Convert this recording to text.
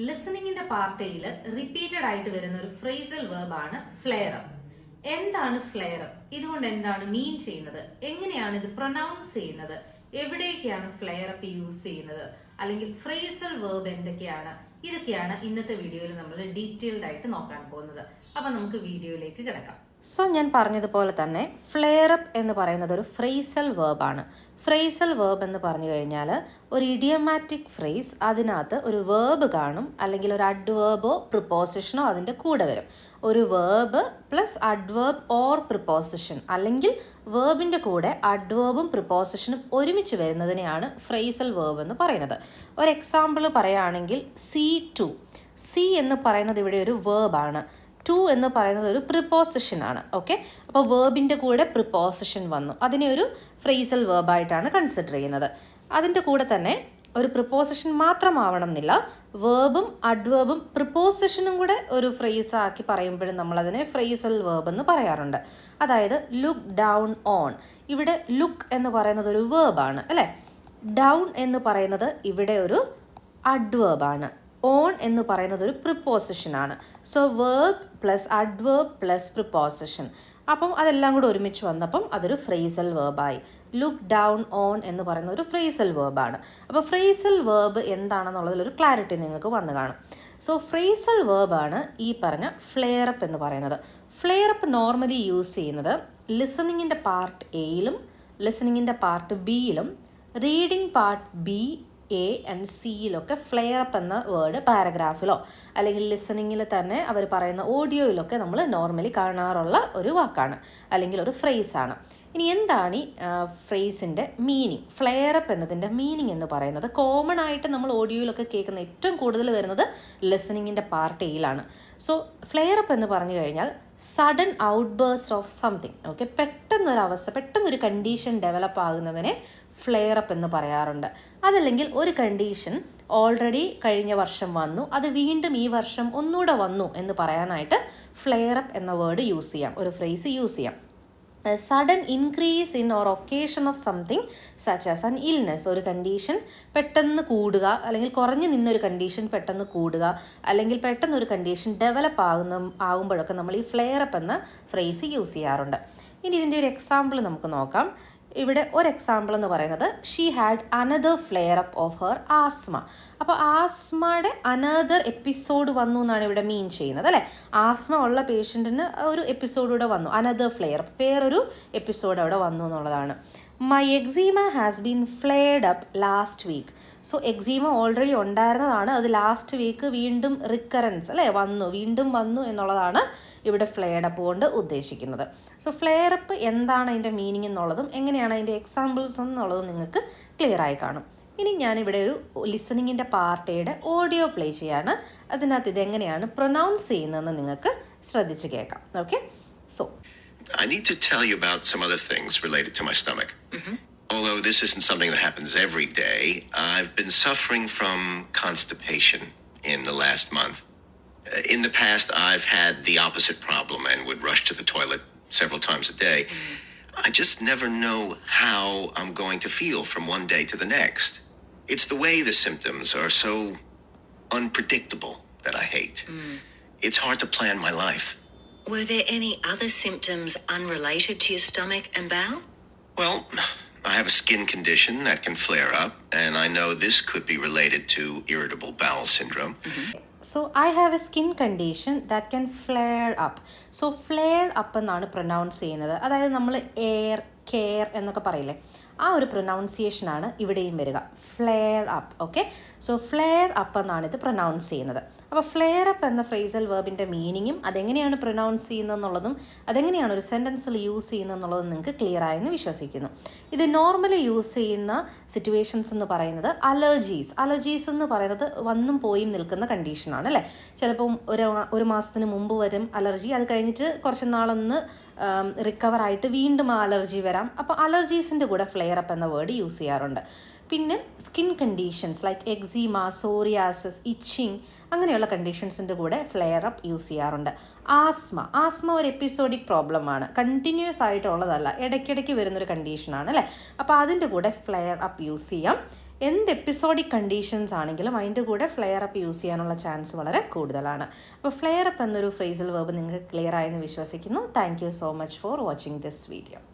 ലിസണിങ്ങിന്റെ പാർട്ടിയിൽ റിപ്പീറ്റഡ് ആയിട്ട് വരുന്ന ഒരു ഫ്രേസൽ വെർബാണ് ഫ്ലെയർ അപ്പ്. എന്താണ് ഫ്ലെയർ അപ്പ്? ഇതുകൊണ്ട് എന്താണ് മീൻ ചെയ്യുന്നത്? എങ്ങനെയാണ് ഇത് പ്രൊനൗൺസ് ചെയ്യുന്നത്? എവിടെയൊക്കെയാണ് ഫ്ലെയർ അപ്പ് യൂസ് ചെയ്യുന്നത്? അല്ലെങ്കിൽ ഫ്രേസൽ വെർബ് എന്തൊക്കെയാണ്? ഇതൊക്കെയാണ് ഇന്നത്തെ വീഡിയോയിൽ നമ്മൾ ഡീറ്റെയിൽഡ് ആയിട്ട് നോക്കാൻ പോകുന്നത്. അപ്പൊ നമുക്ക് വീഡിയോയിലേക്ക് കിടക്കാം. സോ ഞാൻ പറഞ്ഞതുപോലെ തന്നെ ഫ്ലെയർ അപ്പ് എന്ന് പറയുന്നത് ഒരു ഫ്രേസൽ വേർബാണ്. ഫ്രേസൽ വേർബ് എന്ന് പറഞ്ഞു കഴിഞ്ഞാൽ ഒരു ഇഡിയമാറ്റിക് ഫ്രേസ്, അതിനകത്ത് ഒരു വേർബ് കാണും, അല്ലെങ്കിൽ ഒരു അഡ്വേർബോ പ്രിപ്പോസിഷനോ അതിൻ്റെ കൂടെ വരും. ഒരു verb plus adverb or preposition, അല്ലെങ്കിൽ വേർബിൻ്റെ കൂടെ അഡ്വേർബും പ്രിപ്പോസിഷനും ഒരുമിച്ച് വരുന്നതിനെയാണ് ഫ്രേസൽ വേർബ് എന്ന് പറയുന്നത്. ഒരു എക്സാമ്പിൾ പറയുകയാണെങ്കിൽ സി എന്ന് പറയുന്നത് ഇവിടെ ഒരു വേർബാണ്. ടു എന്ന് പറയുന്നത് ഒരു പ്രിപ്പോസിഷൻ ആണ്. ഓക്കെ, അപ്പോൾ വേർബിൻ്റെ കൂടെ പ്രിപ്പോസിഷൻ വന്നു, അതിനെ ഒരു ഫ്രേസൽ വേർബായിട്ടാണ് കൺസിഡർ ചെയ്യുന്നത്. അതിൻ്റെ കൂടെ തന്നെ ഒരു പ്രിപ്പോസിഷൻ മാത്രമാവണം എന്നില്ല, വേർബും അഡ്വേർബും പ്രിപ്പോസിഷനും കൂടെ ഒരു ഫ്രേസ് ആക്കി പറയുമ്പോഴും നമ്മളതിനെ ഫ്രേസൽ വേർബ് എന്ന് പറയാറുണ്ട്. അതായത് ലുക്ക് ഡൗൺ ഓൺ, ഇവിടെ ലുക്ക് എന്ന് പറയുന്നത് ഒരു വേർബാണ് അല്ലേ. ഡൗൺ എന്ന് പറയുന്നത് ഇവിടെ ഒരു അഡ്വേർബാണ്. ഓൺ എന്ന് പറയുന്നത് ഒരു പ്രിപ്പോസിഷനാണ്. So verb plus adverb plus preposition, അപ്പം അതെല്ലാം കൂടെ ഒരുമിച്ച് വന്നപ്പം അതൊരു ഫ്രേസൽ വേർബായി. ലുക്ക് ഡൗൺ ഓൺ എന്ന് പറയുന്ന ഒരു ഫ്രേസൽ വേർബാണ്. അപ്പോൾ ഫ്രേസൽ വേർബ് എന്താണെന്നുള്ളതിലൊരു ക്ലാരിറ്റി നിങ്ങൾക്ക് വന്നു കാണും. സോ ഫ്രേസൽ വേർബാണ് ഈ പറഞ്ഞ ഫ്ലെയർ അപ്പ് എന്ന് പറയുന്നത്. ഫ്ലെയർ അപ്പ് നോർമലി യൂസ് ചെയ്യുന്നത് ലിസണിങ്ങിൻ്റെ പാർട്ട് എയിലും ലിസണിങ്ങിൻ്റെ പാർട്ട് ബിയിലും reading part B, A and സിയിലൊക്കെ ഫ്ലെയർ അപ്പ് എന്ന വേർഡ് പാരഗ്രാഫിലോ അല്ലെങ്കിൽ ലിസണിങ്ങിൽ തന്നെ അവർ പറയുന്ന ഓഡിയോയിലൊക്കെ നമ്മൾ നോർമലി കാണാറുള്ള ഒരു വാക്കാണ്, അല്ലെങ്കിൽ ഒരു ഫ്രേസാണ്. ഇനി എന്താണ് ഈ ഫ്രേസിൻ്റെ മീനിങ്? ഫ്ലെയർ അപ്പ് എന്നതിൻ്റെ മീനിങ് എന്ന് പറയുന്നത് കോമൺ ആയിട്ട് നമ്മൾ ഓഡിയോയിലൊക്കെ കേൾക്കുന്ന ഏറ്റവും കൂടുതൽ വരുന്നത് ലിസണിങ്ങിൻ്റെ പാർട്ട് എയിലാണ്. സോ ഫ്ലെയർ അപ്പ് എന്ന് പറഞ്ഞു കഴിഞ്ഞാൽ സഡൻ ഔട്ട്ബേഴ്സ്റ്റ് ഓഫ് സംതിങ്. ഓക്കെ, പെട്ടെന്നൊരവസ്ഥ, പെട്ടെന്നൊരു കണ്ടീഷൻ ഡെവലപ്പ് ആകുന്നതിനെ ഫ്ലെയർ അപ്പ് എന്ന് പറയാറുണ്ട്. അതല്ലെങ്കിൽ ഒരു കണ്ടീഷൻ ഓൾറെഡി കഴിഞ്ഞ വർഷം വന്നു, അത് വീണ്ടും ഈ വർഷം ഒന്നുകൂടെ വന്നു എന്ന് പറയാനായിട്ട് ഫ്ലെയർ അപ്പ് എന്ന വേർഡ് യൂസ് ചെയ്യാം, ഒരു ഫ്രേസ് യൂസ് ചെയ്യാം. Sudden increase in or occasion of something such as an illness, ഒരു കണ്ടീഷൻ പെട്ടെന്ന് കൂടുക, അല്ലെങ്കിൽ കുറഞ്ഞു നിന്നൊരു കണ്ടീഷൻ പെട്ടെന്ന് കൂടുക, അല്ലെങ്കിൽ പെട്ടെന്ന് ഒരു കണ്ടീഷൻ ഡെവലപ്പ് ആകുമ്പോഴൊക്കെ നമ്മൾ ഈ ഫ്ലെയർ അപ്പ് എന്ന ഫ്രേസ് യൂസ് ചെയ്യാറുണ്ട്. ഇനി ഇതിൻ്റെ ഒരു എക്സാമ്പിൾ നമുക്ക് നോക്കാം. ഇവിടെ ഒരു എക്സാമ്പിൾ എന്ന് പറയുന്നത് she had another flare up of her asthma. അപ്പോൾ ആസ്മയുടെ അനദർ എപ്പിസോഡ് വന്നു എന്നാണ് ഇവിടെ മീൻ ചെയ്യുന്നത് അല്ലേ. ആസ്മ ഉള്ള പേഷ്യൻറ്റിന് ഒരു എപ്പിസോഡ് കൂടെ വന്നു, അനദർ ഫ്ലെയർ അപ്പ്, വേറൊരു എപ്പിസോഡ് അവിടെ വന്നു എന്നുള്ളതാണ്. My eczema has been flared up last week. So eczema already ഉണ്ടായിരുന്നതാണ്, അത് ലാസ്റ്റ് വീക്ക് വീണ്ടും റിക്കറൻസ് അല്ലേ, വീണ്ടും വന്നു എന്നുള്ളതാണ് ഇവിടെ ഫ്ലെയർഡ് അപ്പ് കൊണ്ട് ഉദ്ദേശിക്കുന്നത്. സോ ഫ്ലെയർ അപ്പ് എന്താണ് അതിൻ്റെ മീനിങ് എന്നുള്ളതും എങ്ങനെയാണ് അതിൻ്റെ എക്സാമ്പിൾസ് എന്നുള്ളതും നിങ്ങൾക്ക് ക്ലിയർ ആയി കാണും. ഇനി ഞാനിവിടെ ഒരു ലിസണിങ്ങിൻ്റെ പാർട്ടിയുടെ ഓഡിയോ പ്ലേ ചെയ്യാണ്. അതിനകത്ത് ഇതെങ്ങനെയാണ് പ്രൊനൗൺസ് ചെയ്യുന്നതെന്ന് നിങ്ങൾക്ക് ശ്രദ്ധിച്ച് കേൾക്കാം. Okay, so I need to tell you about some other things related to my stomach. Although this isn't something that happens every day, I've been suffering from constipation in the last month. In the past, I've had the opposite problem and would rush to the toilet several times a day. I just never know how I'm going to feel from one day to the next. It's the way the symptoms are so unpredictable that I hate. It's hard to plan my life. Were there any other symptoms unrelated to your stomach and bowel? Well, I have a skin condition that can flare up, and I know this could be related to irritable bowel syndrome. So I have a skin condition that can flare up. So flare up എന്നാണ് pronounce ചെയ്യുന്നത്. അതായത് നമ്മൾ care എന്നൊക്കെ പറയില്ലേ, ആ ഒരു പ്രൊനൗൺസിയേഷനാണ് ഇവിടെയും വരിക, flare up. Okay, so flare up എന്നാണ് ഇത് പ്രൊനൗൺസ് ചെയ്യുന്നത്. അപ്പോൾ ഫ്ലെയർ അപ്പ് എന്ന ഫ്രേസൽ വേർബിൻ്റെ മീനിങ്ങും അതെങ്ങനെയാണ് പ്രൊനൗൺസ് ചെയ്യുന്നതെന്നുള്ളതും അതെങ്ങനെയാണ് ഒരു സെൻറ്റൻസിൽ യൂസ് ചെയ്യുന്നതെന്നുള്ളതും നിങ്ങൾക്ക് ക്ലിയർ ആയെന്ന് വിശ്വസിക്കുന്നു. ഇത് നോർമലി യൂസ് ചെയ്യുന്ന സിറ്റുവേഷൻസ് എന്ന് പറയുന്നത് അലർജീസ് എന്ന് പറയുന്നത് വന്നും പോയും നിൽക്കുന്ന കണ്ടീഷനാണ് അല്ലേ. ചിലപ്പം ഒരു മാസത്തിന് മുമ്പ് വരും അലർജി, അത് കഴിഞ്ഞിട്ട് കുറച്ച് നാളൊന്ന് റിക്കവറായിട്ട് വീണ്ടും ആ അലർജി വരാം. അപ്പോൾ അലർജീസിൻ്റെ കൂടെ ഫ്ലെയർ അപ്പ് എന്ന വേർഡ് യൂസ് ചെയ്യാറുണ്ട്. പിന്നെ skin conditions like eczema, psoriasis, itching, അങ്ങനെയുള്ള കണ്ടീഷൻസിൻ്റെ കൂടെ ഫ്ലെയർ അപ്പ് യൂസ് ചെയ്യാറുണ്ട്. ആസ്മ ഒരു എപ്പിസോഡിക് പ്രോബ്ലമാണ്, കണ്ടിന്യൂസ് ആയിട്ടുള്ളതല്ല, ഇടയ്ക്കിടയ്ക്ക് വരുന്നൊരു കണ്ടീഷനാണ് അല്ലേ. അപ്പോൾ അതിൻ്റെ കൂടെ ഫ്ലെയർ അപ്പ് യൂസ് ചെയ്യാം. എന്ത് എപ്പിസോഡിക് കണ്ടീഷൻസ് ആണെങ്കിലും അതിൻ്റെ കൂടെ ഫ്ലെയർ അപ്പ് യൂസ് ചെയ്യാനുള്ള ചാൻസ് വളരെ കൂടുതലാണ്. അപ്പോൾ ഫ്ലെയർ അപ്പ് എന്നൊരു ഫ്രേസൽ വേർബ് നിങ്ങൾക്ക് ക്ലിയർ ആയെന്ന് വിശ്വസിക്കുന്നു. Thank you so much for watching this video.